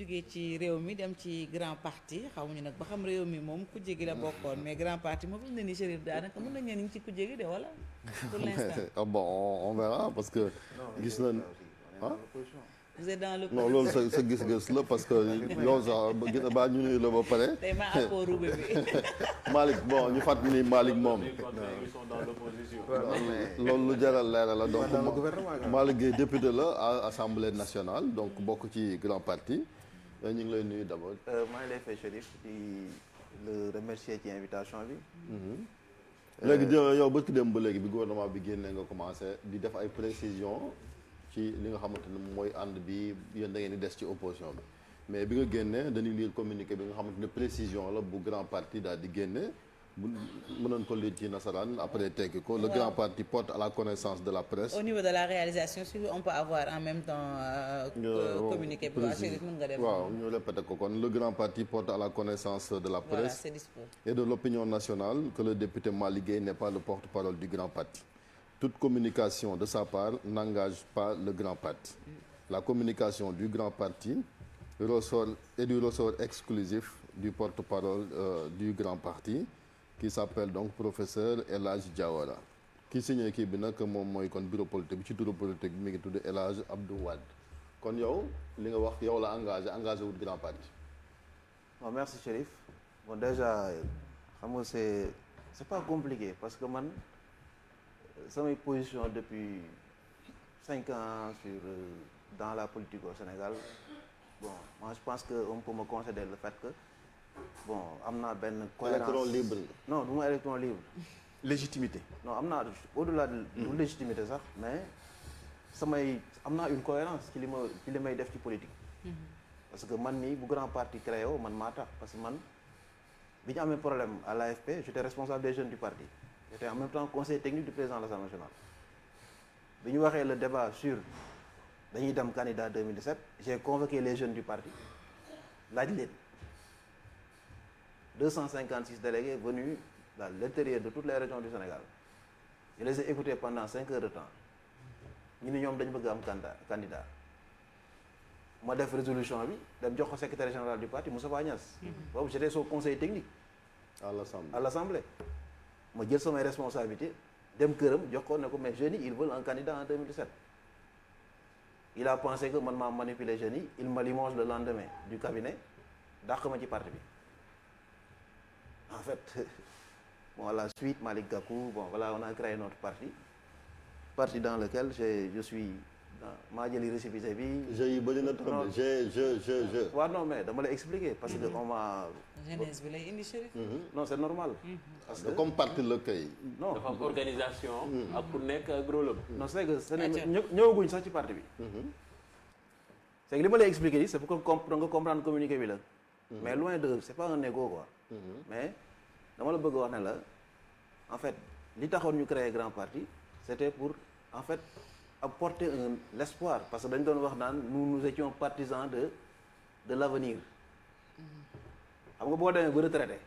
jugee ci réew mi dem ci grand parti xamuñu nag ba xam réew mi moom kujje gi la bokkoon mais grand parti moom fi mu ne nii Chérif daanaka mën nañu ne ñu ngi ci kujje gi de wala pour l'instant. Ah bon on verra parce que gis nañ ah. vous êtes dans le. non loolu sa gis-gis la parce que yow sax gis baa ñu nuyu la ba pare. tey maa àppoo roube bi. Malick bon ñu fàttali ni Malick moom. loolu lu jaral leeral la donc Malick Gueye député la à Assemblée nationale donc bokk ci grand parti ñu ngi lay nuyu d'abord. maa ngi lay fay Chérif di le remercier ci invitation bi. léegi yow ba ki dem ba léegi bi gouvernement bi génnee nga commencé di def ay précisions ci li nga xamante ne mooy ànd bi yéen da ngeen di des ci opposition bi mais bi nga génnee dañuy lire communiqué bi nga xamante ne précision la bu grand parti daal di génne bu mënoon ko lire ci nasaraan après tekki ko. le grand parti porte à la connaissance de la presse. au niveau de la réalisation si on peut avoir en même temps. communiqué bi waa Chérif mën nga def. waaw ñu répété ko kon le grand parti porte à la connaissance de la presse. Voilà, c'est dispo. Et de l'opinion nationale que le député Malick Gueye n'est pas le porte-parole du grand parti. Toute communication de sa part n'engage pas le grand parti. La communication du grand parti est du ressort exclusif du porte-parole du grand parti qui s'appelle donc professeur El Hadj Diawara. ki signé kii bi nag moom mooy kon bureau politique bi ci bureau politique bi mi ngi tudd El Hadj Abdou Wade kon yow li nga wax yow la engagé wut grand parti. bon merci Chérif bon déjà xam nga c'est pas compliqué parce que man samay position depuis 5 ans sur dans la politique au Sénégal bon moi je pense que on peut me concéder le fait que bon am naa benn cohérence électron libre. non du ma électron libre. légitimité. non am naa au-delà de légitimité sax mais am naa une cohérence ci li may def ci politique. parce que man nii bu grand parti créé woo man maa tax parce que man bi ñu amee problème à l'AFP j'étais responsable des jeunes du parti j'étais en même temps conseiller technique du président de l'Assemblée nationale. bi ñu waxee le débat sur dañuy dem candidat 2017 j'ai convoqué les jeunes du parti laaj leen 256 délégués venus dans l'intérieur de toutes les régions du Sénégal je les ai écoutés pendant 5 heures de temps ñu ni ñoom dañu bëgg am candidat ma def résolution bi dem jox ko secrétaire général du parti Moustapha Niasse. boobu j'étais son conseiller technique. à l'Assemblée ma jël samay responsabilités dem këram jox ko ne ko mais jeunes yi ils veulent un candidat en 2017. il a pensé que man maa manipulé jeunes yi il me limoge le lendemain du cabinet dàq ma ci parti bi en fait bon à la suite Malick Gakou bon voilà on a créé notre parti dans lequel je suis maa jëli récépissé bi. yi bëri na trop de je. waaw non mais dama lay expliquer parce que on m'a. jeunesse bi lay indi Chérif. non c'est normal. parce que comme parti la kay. non dafa am organisation. ak ku nekk ak rôle am. non c'est que ñëwaguñ sax ci parti bi. c'est que li ma lay expliquer nii c'est pour que nga comprendre communiqué bi la. mais loin de c'est pas un égo quoi. mais dama la bëgg a wax ne la en fait li taxoon ñu créer grand parti c'était pour en fait apporter l'espoir parce que dañ doon wax naan nous étions partisans de l'avenir. xam nga boo demee ba retraité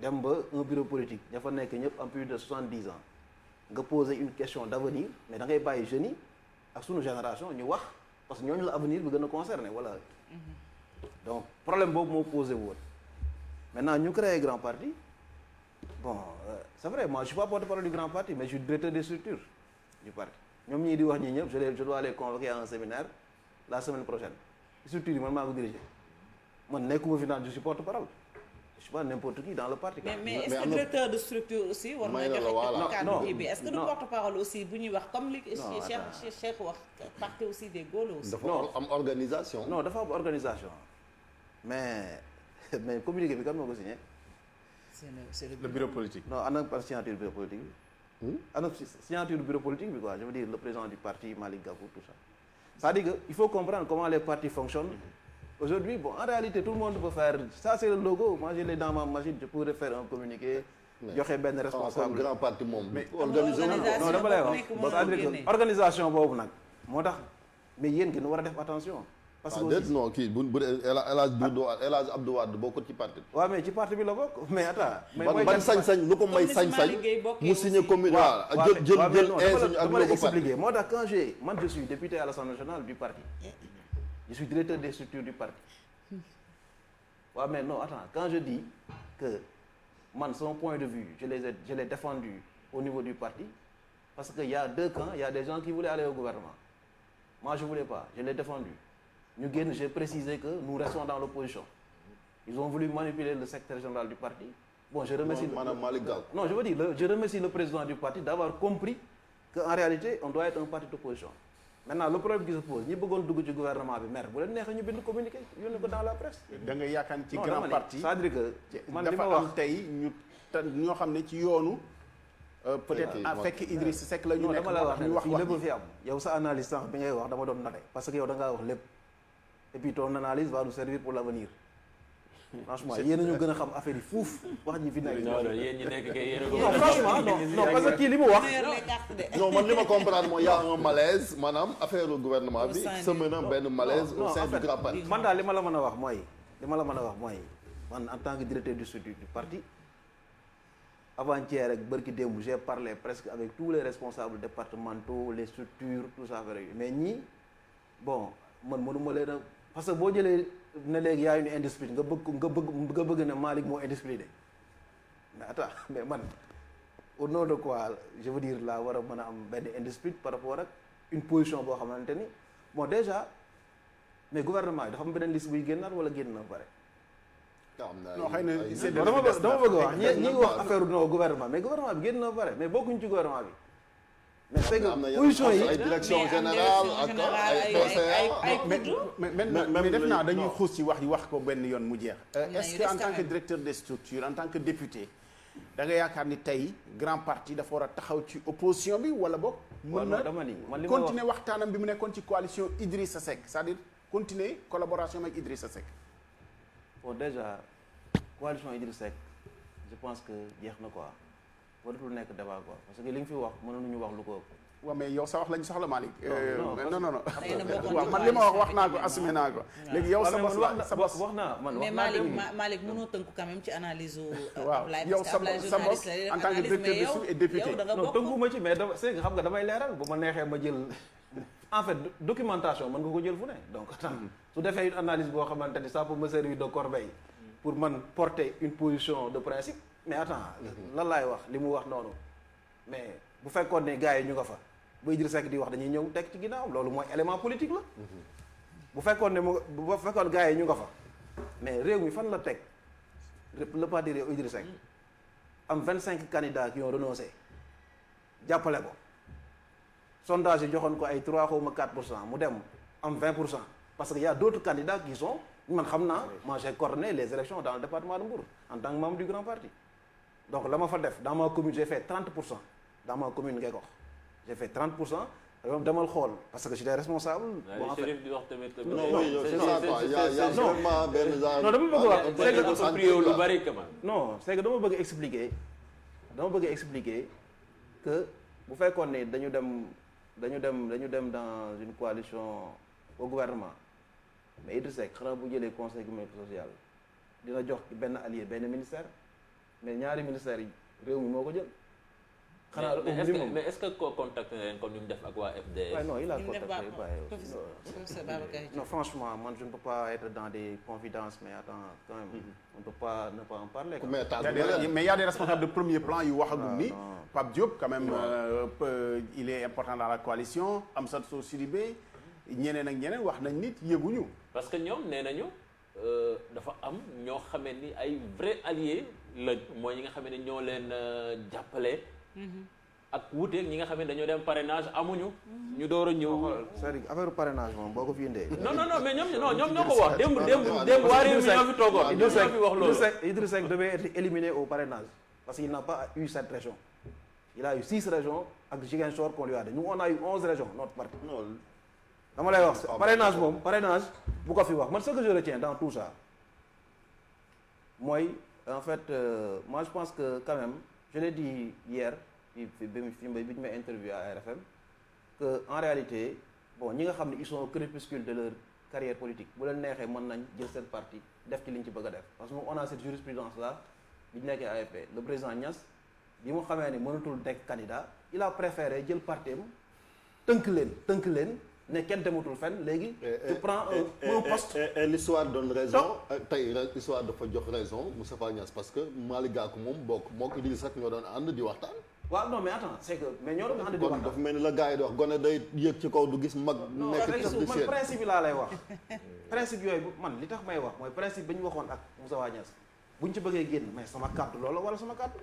dem ba un bureau politique ña fa nekk ñëpp en plus de 70 ans nga poser une question d'avenir mais da ngay bàyyi jeunes yi ak sunu génération ñu wax parce que ñooñu la avenir bi gën a concerné voilà. donc problème boobu moo posé woon maintenant ñu créé grand parti bon c'est vrai moi je suis pas porte-parole du grand parti mais je suis directeur des structures du parti ñoom ñii di wax ñii ñëpp je dois les convoquer à un séminaire la semaine prochaine structure yi man maa ko dirigé man nekkuma fi naan je suis porte-parole je suis pas n'importe qui dans le parti. mais est-ce que directeur de structure aussi war na joxe kàddu kii bi est-ce que du porte-parole aussi bu ñuy wax comme li Cheikh wax parti aussi des Gaules aussi. dafa am organisation. non dafa am organisation mais communiqué bi kan moo ko signé. c'est le bureau politique. non ana par signature bureau politique bi. ana signature bureau politique bi quoi je veux dire le président du parti Malick Gakou tout ça. c'est-à-dire que il faut comprendre comment les partis fonctionnent. Aujourd'hui, bon, en réalité, tout le monde peut faire... Ça, c'est le logo. Moi, je l'ai dans ma machine. Je pourrais faire un communiqué. Joxe benn responsable. grand parti moom. mais organisation non dama lay wax. c'est-à-dire que organisation boobu nag. moo tax mais yéen ngeen war a def attention. parce que aussi non kii bu El Hadj Abdou Wade bokkul ci parti bi. waaw mais ci parti bi la bokk mais attends. mais ban sañ-sañ lu ko may sañ-sañ. mu signé commune waaw jël ingénieur ak logo parti. moo tax quand man je suis député à l'Assemblée nationale du parti. Je suis directeur des structures du parti. waaw mais non attends quand je dis que man son point de vue je l'ai défendu au niveau du parti parce que y a deux camps, il y a des gens qui voulaient aller au gouvernement. Moi je voulais pas, je l'ai défendu. Ñu génn, j'ai précisé que nous restons dans l'opposition. Ils ont voulu manipuler le secrétaire général du parti. Bon, je remercie Madame Malick Gakou. Non, je veux dire, je remercie le président du parti d'avoir compris qu'en réalité, on doit être un parti d'opposition. Maintenant, le problème qui se pose, ñi bëggoon dugg ci gouvernement bi maire bu leen neexee ñu bind communiqué yónnee ko dans la presse. da nga yaakaar ci Non, grand dama ne, parti c'est-à-dire que man li ma dafa am wax tey ñoo xam ne ci yoonu peut-être fekk Idriss Seck la ñu non nekk dama la wax ñu ne wax fii wax lépp fi am yow sa analyse sànq bi ngay wax dama doon noté parce que yow da ngaa wax lépp et puis ton analyse va nous servir pour l'avenir franchement yéen a ñu gën a xam affaire yi fuuf wax ji fi nekk. non non yéen ñi nekk kay yéen a ko. non franchement non parce que kii li mu wax. non man li ma comprendre mooy y a un malaise maanaam affaire gouvernement bi Au sein semé na benn malaise non, au sein en du fait, grand parti. man daal li ma la mën a wax mooy man en tant que directeur du structure du parti avant-hier rek bërki démb j'ai parlé presque avec tous les responsables départementaux les structures tout ça affaire yi mais ñii bon man mënuma leen a parce que boo jëlee ne léegi yaa une indiscipline nga bëgg ne Malick moo indiscipliné mais attends mais man au nom de quoi je veux dire laa war a mën a am benn indiscipline par rapport ak une position boo xamante ni bon déjà mais gouvernement yi dafa am beneen liste buy génnaat wala génn na pare. non xëy na c'est dama bëgg wax ñi ngi wax affaire non gouvernement mais gouvernement bi génn na pare mais bokkuñ ci gouvernement bi. mais c'est que position yi ay direction générale ak ay conseillers mais def naa dañuy xuus ci wax ko benn yoon mu jeex. na est-ce yu que des en tant quand que même. directeur des structures en tant que député da nga yaakaar ni tey grand parti dafa war a taxaw ci opposition bi wala boog. mën na dama ni man li ma wax continuer waxtaanam bi mu nekkoon ci coalition Idrissa Seck c'est-à-dire continuer collaboration avec Idrissa Seck. bon déjà coalition Idrissa Seck je pense que jeex na quoi waratul nekk débat quoi parce que li nga fi wax mënuñu wax lu ko ëpp. waaw mais yow sa wax lañu soxla Malick. non Xëy na bokkoon waaw ci man li ma wax naa ko assumé naa ko. léegi yow sa bos sa bos wax naa man mais wax naa Malick mënoo tënku quand même ci analyse u waaw Ablaye yow parce que Ablaye sa bos journaliste la en tant que directeur de structure et député. yow da nga non bokk tënkuma ci mais dafa c'est que xam nga damay leeral bu ma neexee ma jël en fait documentation mën nga ko jël fu ne donc attends su defee une analyse boo xamante ni ça peut me servir de corbeille pour man porter une position de principe mais attends lan laay wax li mu wax noonu mais bu fekkoon ne gars yi ñu nga fa ba Idrissa Seck di wax dañuy ñëw teg ci ginnaawam loolu mooy élément politique la bu fekkoon ne bu fekkoon gars yi ñu nga fa mais réew mi fan la teg le parti réew Idrissa Seck am 25 candidats qui ont renoncé jàppale ko sondage yi joxoon ko ay 3 xaw ma 4% mu dem am 20% parce que y a d'autres candidats qui sont man xam naa moi j'ai coordonné les élections dans le département de Mbour en tant que membre du grand parti donc la ma fa def dans ma commune j'ai fait 30% dans ma commune Ngékox j'ai fait 30% demal xool parce que j'étais responsable. bon en fait Chérif di wax tamit. non oui c'est ça quoi y a vraiment benn genre. non dama bëgg wax c'est que dafa prié lu bari quand même. non c'est que dama bëgg expliquer que bu fekkoon ne dañu dem dans une coalition au gouvernement mais Idrissa Seck xanaa bu jëlee conseil économique social dina jox benn allié benn ministère mais ñaari ministères yi réew mi moo ko jël. xanaa au minimum mais est-ce que ko contacté na leen comme ni mu def ak waa FDS. Ouais, non il a Il n'est contacté pas- pas Professeur Babacar Diop. non franchement man je ne peux pas être dans des confidences mais attends quand même on ne peut pas ne pas en parler quoi. mais Mais il y a des responsables de premier plan yu waxagum ni non. Pape Diop quand même il est important dans la coalition Amsatou Sidibé ñeneen ak ñeneen wax nañ nit yëguñu. parce que ñoom nee nañu dafa am ñoo xamee ni ay vrai alliés la mooy ñi nga xamee ne ñoo leen jàppale. ak wuuteeg ñi nga xam ne dañoo dem parrainage amuñu. ñu door a ñëw. c'est-à-dire affaire parrainage moom boo ko fi indee. non mais ñoom ñoo ko wax démb waa réew mi ñoo fi toogoon. ñoo fi wax loolu Idrissa Seck devait être éliminé au parrainage parce qu'il n'a pas eu cette région. Il a eu 6 régions ak Ziguinchor qu'on lui a donné. Nous on a eu 11 régions notre parti. non dama lay wax parrainage bu ko fi wax man ce que je retiens dans tout ça mooy en fait moi je pense que quand même je l'ai dit hier bi ñu may interview à RFM que en réalité bon ñi nga xam ne ils sont au crépuscule de leur carrière politique bu leen neexee mën nañ jël seen parti def ci li ñu ci bëgg a def parce que on a cette jurisprudence là bi ñu nekkee AFP le président Niass bi mu xamee ne mënatul nekk candidat il a préféré jël parti am tënk leen ne kenn dematul fenn léegi tu prends un poste et l'histoire donne raison tey l'histoire dafa jox raison Moustapha Niasse parce que Malick Gakou moom moo ko Idrissa Seck ñoo doon ànd di waxtaan. waaw non mais attends c'est que mais ñoo doon ànd di kon waxtaan. dafa mel ni la gars yi di wax gone day yëg ci kaw du gis mag. nekk ci man man principe yi laa lay wax principe yooyu man li tax may wax mooy principe bi ñu waxoon ak Moustapha Niasse bu ñu ci bëggee génn mais sama kàddu loolu wala sama kàddu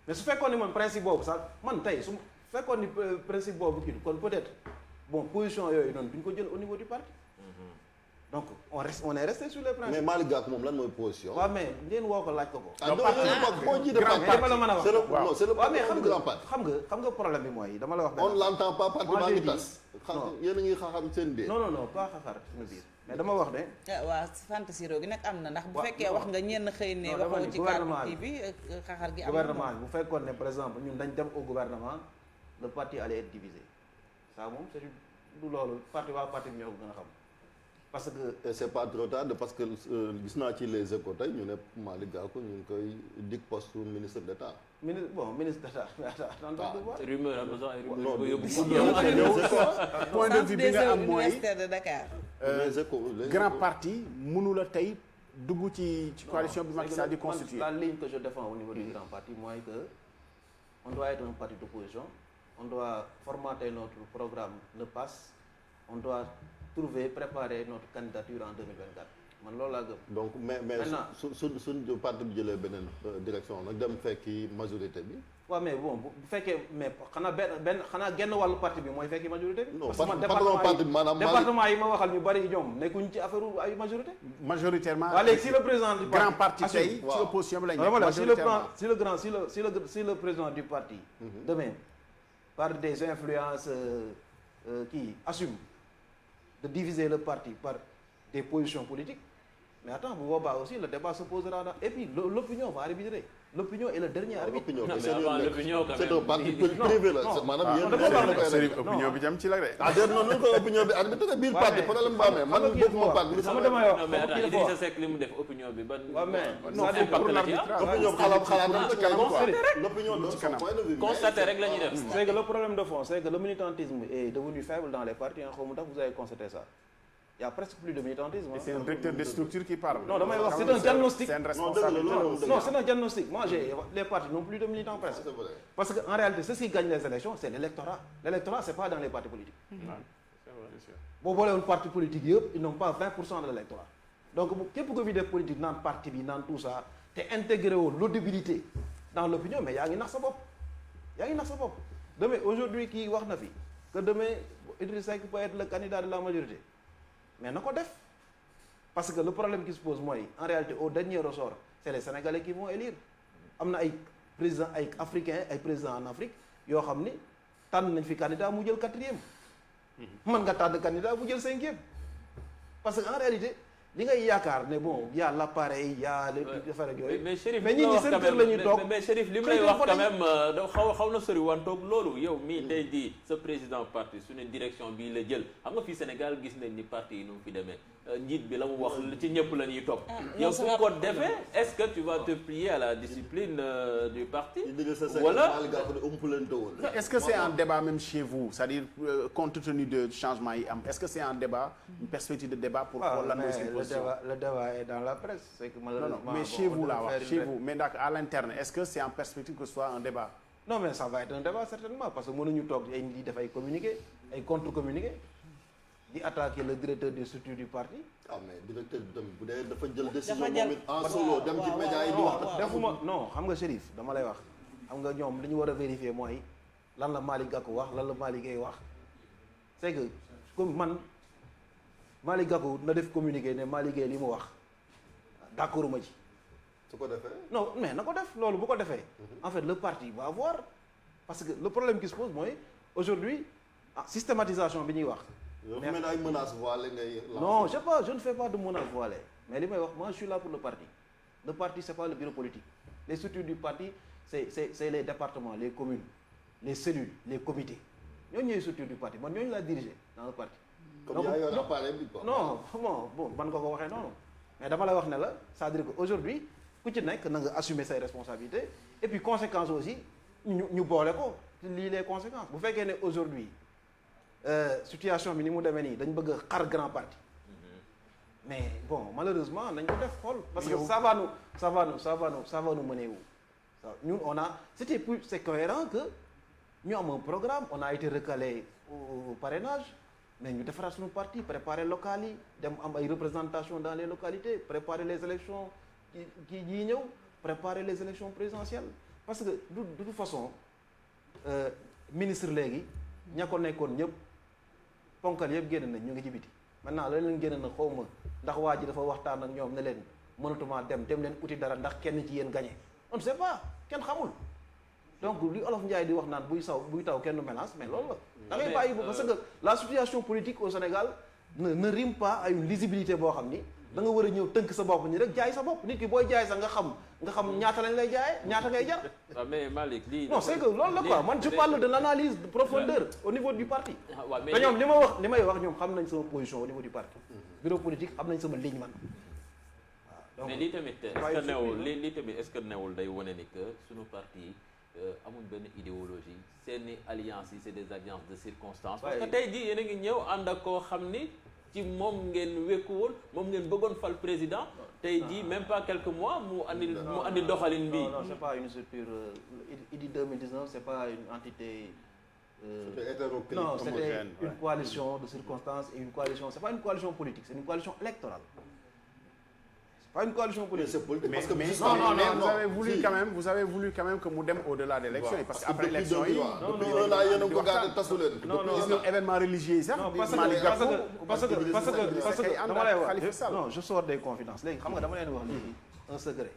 mais su fekkoon ni man principe boobu sax man tey su fekkoon ni principe boobu kii kon peut-être bon position yooyu noonu duñ ko jël au niveau du parti donc on est resté sur les principes. mais Malick Gakou moom lan mooy position. waaw mais ngeen woo ko laaj ko ko. ah donc moo jiite grand parti dama la mën a wax. c'est le waaw mais patron du grand parti. xam nga problème bi mooy dama la wax. on l'entend pas parti baa ngi tas. non yéen a ngi xaxam seen biir. non pas xaxar suñu biir mais dama wax ne. waaw fantasiro gi nag am na ndax bu waaw fekkee wax nga ñenn xëy ne non, dama waxoo ni ci gouvernement kàddu bi. kii bi xaxar gi am na gouvernement bi bu fekkoon ne par exemple ñun dañ dem au gouvernement le parti allait être divisé ça moom c'est du loolu parti waa parti bi ñoo ko gën a xam parce que. et c'est pas trop tard parce que gis naa ci les Échos tey ñu ne Malick Gakou ñu ngi koy dig poste ministre d'État. ministre d'État rumeur am na sax ay rumeur non bu yóbbu point de vue bi nga am mooy universitaire de Dakar. les Échos grand parti mënula tey dugg ci coalition bi Macky Sall di constituer. la ligne que je défends au niveau du grand parti mooy que on doit être un parti d'opposition on doit formater notre programme le PASS on doit préparer notre candidature en 2024 man loolu laa gëm. donc mais Maintenant- suñ parti bi jëlee beneen direction nag dem fekki majorité bi. waaw mais bon bu fekkee mais xanaa genn wàllu parti bi mooy fekki majorité bi. non parce que man patron parti bi maanaam département yi ma waxal ñu bari ñoom nekkuñ ci affaire ay majorité. majoritairement. waaw léegi si le président du parti grand parti assume. tey ci waaw. opposition bi lañ Non, voilà, si majoritairement. si le président du parti demain par des influences qui assume de diviser le parti par des positions politiques mais attends bu boobaa aussi le débat se posera dans et puis l'opinion va arbitrer l'opinion est le dernier arbitre. l'opinion Non, bi mais avant l'opinion, quand c'est même. un parti Non, privé la non. maanaam yéen dama wax ne Serif opinion bi jam ci la de. ah déet noonu nu ko opinion bi arbitre biir Ouais, parti mais problème ba amee man xam nga kii bokkuma dafa parti bi wax. sama Dama wax. non mais Xam nga attends kii dafa Idrissa wax. Seck li mu def opinion bi ban. waaw mais non ça dépend impact de la ci l'arbitrage. am. opinion xalaat ci kanam quoi. l'opinion donne son point de vue constater rek la ñuy def. C'est que le problème de fond, c'est que le militantisme est devenu faible dans les partis. En Khoumouda, vous avez constaté ça. Il n'y a presque plus de militantisme. Et c'est un directeur de structure qui parle. Non, c'est un diagnostic. C'est un non responsable. dëgg Non, c'est un diagnostic. Moi, les partis n'ont plus de militants presque. c'est vrai. Parce qu'en réalité, ceux qui gagnent les élections, c'est l'électorat. L'électorat, c'est pas dans les partis politiques. Bon, voilà, un parti politique, ils n'ont pas 20% de l'électorat. Donc, qu'est-ce que vous des politiques dans le parti, dans tout ça, t'es intégré l'audibilité dans l'opinion, mais il y a un nassabop. Il y a un nassabop. Demain, aujourd'hui, qui wax na fi que demain, Idrissa Seck peut être le candidat de la majorité. Mais non, def. Parce que le problème qui se pose, moi, en réalité, au dernier ressort, c'est les Sénégalais qui vont élire. Il y a des présidents africains, des présidents en Afrique, qui ont un candidat qui est le 4e. Man nga tànn candidat bu jël 5e parce que en réalité li ngay yaakaar ne bon y a l'appareil y a les affaires ak yooyu mais Chérif mais li ñi mu seen la wax kër quand la même ñuy toog mais Chérif li mu lay wax quand même da xaw na sori wantoog loolu yow mii tey jii sa président parti su ne direction bii la jël xam nga fii Sénégal gis nañ ni parti yi nu mu fi demee njiit bi la mu wax ci ñëpp la ñuy topp yow su ko defee est-ce que tu vas te plier à la discipline du parti wala Est-ce que c'est un débat même chez vous, c'est-à-dire compte tenu de changement yi am, est-ce que c'est un débat, une perspective de débat pour xool lan mooy seen position? le débat est dans la presse c'est que Non, malheureusement mais chez vous là wax chez vous mais d'accord à l'interne est-ce que c'est en perspective que ce soit un débat? non mais ça va être un débat certainement parce que mënuñu toog ay di def ay communiqué ay contre-communiqué di attaquer le directeur des structures du parti. ah mais directeur bi tamit bu dee dafa jël décision Dafa jël- moom it en solo dem ci média yi di wax. defuma non xam nga Chérif dama lay wax xam nga ñoom li ñu war a vérifier mooy lan la Malick Gakou wax lan la Malick Gueye wax c'est que comme man Malick Gakou na def communiqué ne Malick Gueye li mu wax d'accord ma ci. su ko defee. non mais na ko def loolu bu ko defee en fait le parti va voir parce que le problème qui se pose mooy aujourd'hui systématisation bi ñuy wax. yow fi mel ay menaces voilées ngay. Non, je ne fais pas de menaces voilées. Mais les moi, je suis là pour le parti. Le parti, ce n'est pas le bureau politique. Les structures du parti, c'est les départements, les communes, les cellules, les comités. Nous sommes les structures du parti. Moi, nous la diriger dans le parti. comme y a un appareil bi quoi. Non, bon, man ko waxee non. Mais dama la wax ne la, ça veut dire qu'aujourd'hui, ku ci nekk na nga assumer ses responsabilités et puis conséquences aussi ñu boole ko lii les conséquences. Bu fekkee ne aujourd'hui situation bi ni mu demee nii dañ bëgg a xar grand parti mais bon malheureusement nañ ko def xool parce que ça va nous mener où ñun on a c'est cohérent que ñu am un programme on a été recalé au parrainage mais ñu defaraat suñu parti préparer locales yi dem am ay représentation dans les localités préparer les élections kii yi ñëw préparer les élections présidentielles parce que de toute façon ministre léegi ña ko nekkoon ñëpp ponkal yëpp génn nañ ñu ngi ci biti maintenant la leen génn na xaw ma ndax waa ji dafa waxtaan ak ñoom ne leen mënatuma dem leen uti dara ndax kenn ci yéen gagné on ne sait pas kenn xamul donc li Olof Ndiaye di wax naan buy taw kenn mélange mais loolu la da ngay bàyyi parce que la situation politique au Sénégal ne rime pas à une lisibilité boo xam ni da nga war a ñëw tënk sa bopp ni rek jaay sa bopp nit ki booy jaay sax nga xam ñaata lañ lay jaayee ñaata ngay jar. waaw mais Malick lii. non c'est que loolu la quoi man je parle de l'analyse de profondeur au niveau du parti. waaw mais te ñoom li may wax ñoom xam nañ sama position au niveau du parti. bureau politique xam nañ sama ligne man. waaw mais lii tamit est-ce que newul lii tamit est-ce que newul day wane ni que suñu parti amuñ benn idéologie seeni alliances yi c'est des alliances de circonstances. parce que tey jii yéen a ngi ñëw ànd ak koo xam ni. ci moom ngeen wékku woon moom ngeen bëggoon fal président tey jii même pas quelques mois mu andi doxalin bi. non c'est pas une structure IDI 2019 c'est pas une entité. C'était hétéroclite, non c'était homogène, une coalition de circonstances et une coalition c'est pas une coalition politique c'est une coalition électorale. Pas une coalition politique. C'est politique parce que non, vous avez voulu quand même que mu dem au-delà des élections parce que après élection yi depuis un an yéen a ko gàdde tasu leen. gis nga événement religieux yi sax. non parce que dama lay wax non je sors des confidences léegi xam nga dama leen wax léegi un secret.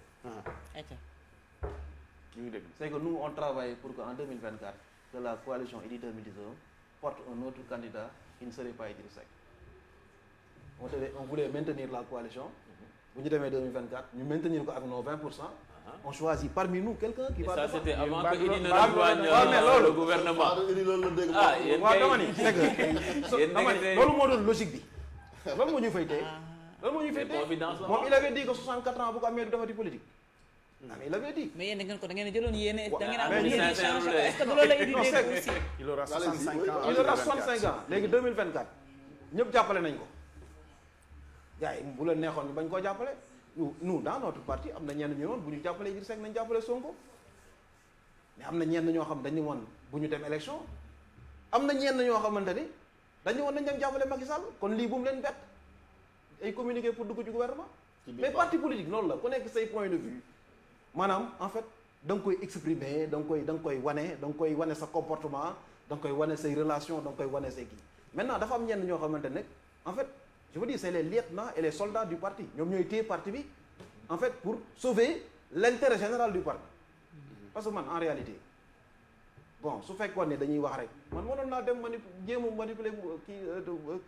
ñu ngi dégg. c'est que nous on travaille pour que en 2024 que la coalition IDI 2019 porte un autre candidat qui ne serait pas Idrissa Seck. On voulait maintenir la coalition. bu ñu demee 2024 ñu maintenir ko ak nos 20%. On choisit parmi nous quelqu'un qui va. Ça c'était avant que Idy ne rejoigne le gouvernement. Ah yéen kay dama ni c'est que dama ni loolu moo doon logique bi. loolu moo ñu fay tey. loolu moo ñu fay tey moom il avait dit que 64 ans bu ko amee du defati politique. ah mais il avait dit. mais yéen da ngeen jëloon yéene da ngeen am mais yéene changé ko est-ce que du loolu la Idy dégg aussi. il aura 65 ans. il aura 65 ans léegi 2024 ñëpp jàppale nañ ko. gars yi bu leen neexoon ñu bañ koo jàppale nous dans notre parti am na ñenn ñu woon bu ñu jàppalee Idrissa Seck nañ jàppale Sonko mais am na ñenn ñoo xam dañu woon bu ñu dem élection am na ñenn ñoo xamante ni dañu woon nañ dem jàppale Macky Sall kon lii bu mu leen bett ay communiqué pour dugg ci gouvernement mais parti politique loolu la ku nekk say point de vue maanaam en fait da nga koy exprimer da nga koy wane sa comportement da nga koy wane say relation da nga koy wane say kii maintenant dafa am ñenn ñoo xamante ne en fait je veux dire c'est les lieutenants et les soldats du parti ñoom ñooy téye parti bi en fait pour sauver l'intérêt général du parti parce que man en réalité bon su fekkoon ne dañuy wax rek man mënoon naa dem jéem a manipuler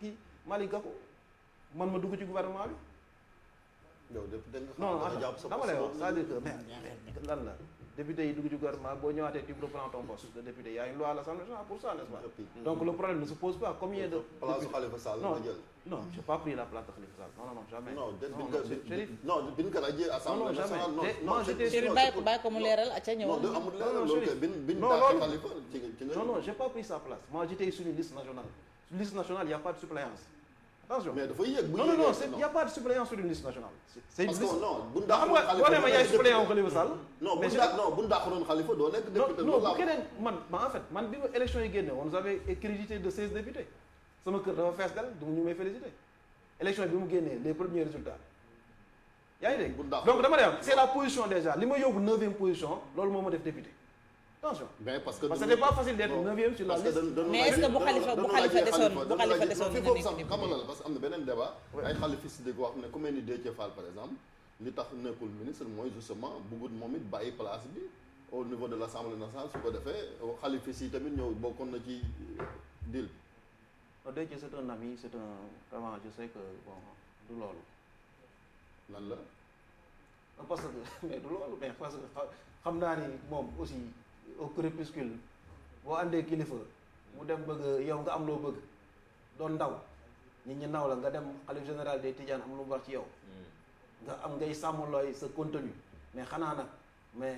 kii Malick Gakou man ma dugg ci gouvernement bi. yow député nga non dama lay wax c'est-à-dire que mais lan la député yi dugg ci gouvernement boo ñëwaatee tu reprends ton poste de député il y a une loi à l'Assemblée nationale pour ça n'est-ce pas. Donc le problème ne se pose pas combien de. place Khalifa Sall nga jël. Non, j'ai pas pris la place de Khalifa Sall. Non, jamais. Non, bin ko dajee Assemblée nationale. Non, j'étais Chérif bàyyi ko mu leeral acca ñëwoon. Non, amul leeral loolu kay bin Khalifa ci nga. Non, j'ai pas pris sa place. Moi, j'étais sur une liste nationale. Sur une liste nationale, il y a pas de suppléance. Attention. Mais dafa yéeg bu non, il y a pas de suppléance sur une liste nationale. C'est une liste. Parce que non, bu xam nga boo demee yaay suppléant Khalifa Sall. Non, bu ndaaxoon Khalifa doo nekk député. Non, bu keneen en fait man bi élection yi génne on nous avait crédité de 16 députés. Sama kër dafa fees dal du ñu may félicité. Élection bi mu génnee les premiers résultats yaa ngi dégg donc dama lay wax c'est la position déjà li ma yóbbu 9e position loolu moo ma def député attention. mais parce que c'était pas facile d'être 9e sur la liste. mais est-ce que bu Khalifa desoon nga nekk député. xam nga la parce que am na beneen débat. ay xalifistes di ko wax ne ku mel ni Déthié Fall par exemple li tax nekkul ministre mooy justement bëggut moom it bàyyi place bi au niveau de l'Assemblée nationale su ko defee xalifistes yi tamit ñëw bokkoon na ci deal. Déthié c'est un ami c'est un vraiment je sais que bon du loolu. lan la. parce que mais du loolu mais parce que xam naa ni moom aussi au crépuscule boo àndee kilifa mu dem bëgg yow nga am loo bëgg doon ndaw nit ñi naw la nga dem xalif général des Tidianes am lu mu wax ci yow. nga am ngay sàmm looy sa contenu mais xanaa nag mais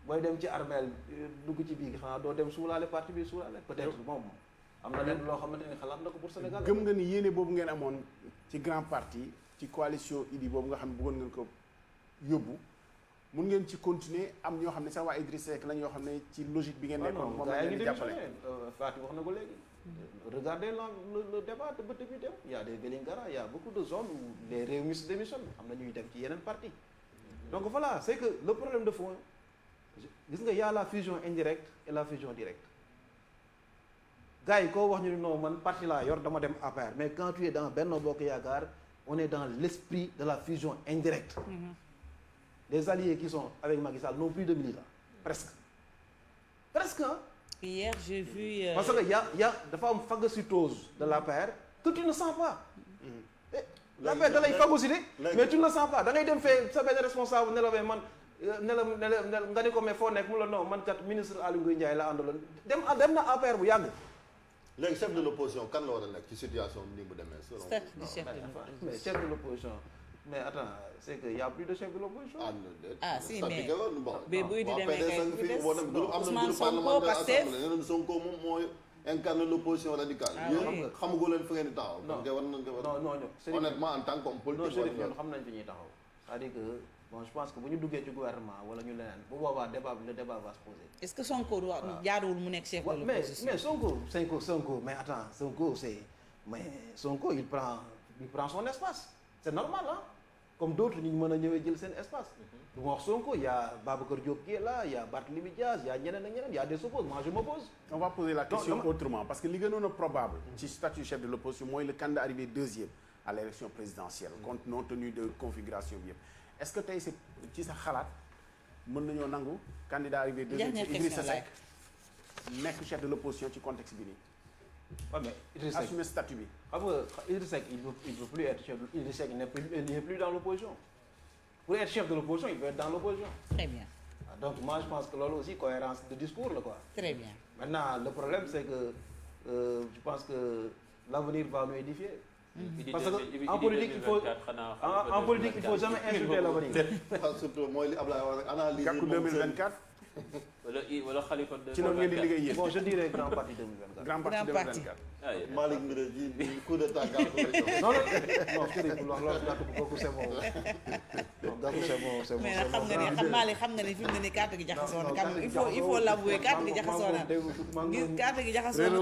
booy dem ci armeel dugg ci biir xanaa doo dem suulaale parti bi suulaale peut-être moom. am na leen loo xamante ni xalaat na ko pour Sénégal. gëm nga ni yéene boobu ngeen amoon ci grand parti ci coalition Idy boobu nga xam ne bëggoon ngeen ko yóbbu mun ngeen ci continuer am ñoo xam ne sax waa Idriss Seck lañ yoo xam ne ci logique bi ngeen nekkoon moom la ngeen di jàppale. Fatou wax na ko léegi. Regardez le débat ba depuis dem il y a des Vélingara il y a beaucoup de zones où les réunistes démissionnent am na ñuy dem ci yeneen parti donc voilà c'est que le problème de fond gis nga y a la fusion indirecte et la fusion directe gars yi koo wax ñu ne non man parti laa yor dama dem APR mais quand tu es dans Benno Bokk Yaakaar on est dans l'esprit de la fusion indirecte. Les alliés qui sont avec Macky Sall n'ont plus de militants presque hein. Hier j'ai vu. Parce que y a dafa am phagocytose de l'APR que tu ne sens pas. L'APR da lay phagocyté mais tu ne le sens pas da ngay dem fee sa benn responsable ne la man ne la nga ni ko mais foo nekk mu la non man kat ministre Aly Ngouille Ndiaye la àndaloon dem na APR bu yàgg. léegi chef de l'opposition kan la war a nekk ci situation bi ni mu demee selon mais chef de l'opposition mais attends c'est que y a plus de chef de l'opposition. Ah si mais bon mais buy di demee kay am na Ousmane groupe Sonko parlementaire Pastef assemblée nee na Sonko moom mooy incarne l'opposition radicale. Ah oui. yéen xamagoo leen fi ngeen di taxaw. non non honnêtement en tant qu'homme politique. non Chérif ñun xam nañ fi ñuy taxaw c'est-à-dire que bon je pense que bu ñu duggee ci gouvernement wala ñu leneen bu boobaa le débat va se poser. est-ce que Sonko jaaduwul mu nekk chef de l'opposition? mais Sonko mais attends Sonko Sonko il prend son espace c'est normal hein comme d'autres ñu mën a ñëwee jël seen espace. bu ma wax Sonko y a Babacar Diop qui est là y a Barthélémy Diaz y a ñeneen ak ñeneen y a des opposants moi je m'oppose. On va poser la question autrement parce que li gënoon a probable ci statut chef de l'opposition mooy le candidat arrivé deuxième à l'élection présidentielle compte tenu de configuration bi yëpp est-ce que tey c'est ci sa xalaat mën nañoo nangu candidat arrivé deuxième ci Idrissa Seck nekk chef de l'opposition ci contexte bi nii. waaw mais Idrissa Seck assumer statut bi. xam nga Idrissa Seck il veut plus être chef. Idrissa Seck il n'est plus dans l'opposition. Pour être chef de l'opposition il veut être dans l'opposition. Très bien. Donc moi je pense que loolu aussi cohérence de discours la quoi. Très bien. Maintenant le problème c'est que je pense que l'avenir va nous édifier. Parce que en politique il faut jamais insulter l'avenir. surtout mooy li Ablaye wax rek analyse. Gakou 2024. wala Khalifa ci loolu ngeen di liggéey yéen. Bon je dirais grand parti 2024. grand parti 2024. Malick Mbiré ji coup d'état Gakou lay jox. non Chérif loolu Gakou c'est bon. non Gakou c'est bon. mais nag xam nga ni fi mu ne nii carte gi jaxasoo na kam il faut l'avouer carte gi jaxasoo na gis carte gi jaxasoo na.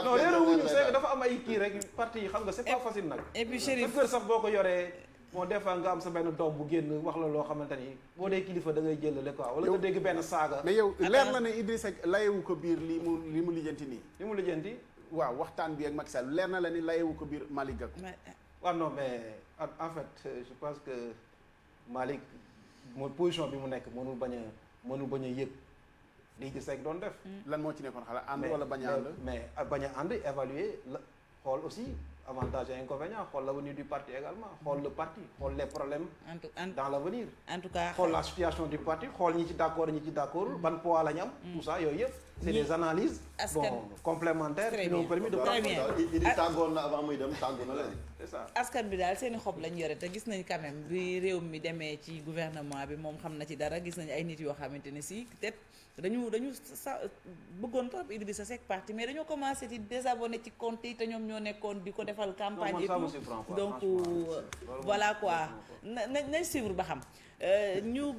non réerawuñu c'est que dafa am ay kii rek parti yi xam nga c'est pas facile nag. et puis Chérif kër sax boo ko yoree bon des fois nga am sa benn doom bu génn wax la loo xamante ni boo dee kilifa da ngay jëlale quoi wala nga dégg benn saaga. mais yow leer na ne Idrissa Seck layewu ko biir li mu lijjanti nii. li mu lijjanti. waaw waxtaan bi ak Macky Sall leer na la ni layewu ko biir Malick Gakou. waaw non mais en fait je pense que Malick mooy position bi mu nekk mënul bañ a yëg li Idrissa Seck doon def. lan moo ci nekkoon xalaat ànd wala bañ a ànd. mais bañ a ànd évaluer la xool aussi avantages et inconvénients xool l'avenir du parti également xool le parti xool les problèmes dans l'avenir. en tout cas xool la situation du parti xool ñi ci d'accord ban poids la ñu am. tout ça yooyu yëpp. c'est des analyses. bon complémentaires. qui nous permis de très bien Idi tàggoon na avant muy dem tàggoon na leen. c'est ça. askan bi daal seeni xob lañ yore te gis nañ quand même bi réew mi demee ci gouvernement bi moom xam na ci dara gis nañ ay nit yoo xamante ne si peut-être dañu sa bëggoon trop Idrissa Seck parti mais dañoo commencé di désabonné ci compte yi te ñoom ñoo nekkoon di ko defal campagne et tout donc voilà quoi nañ suivre ba xam ñu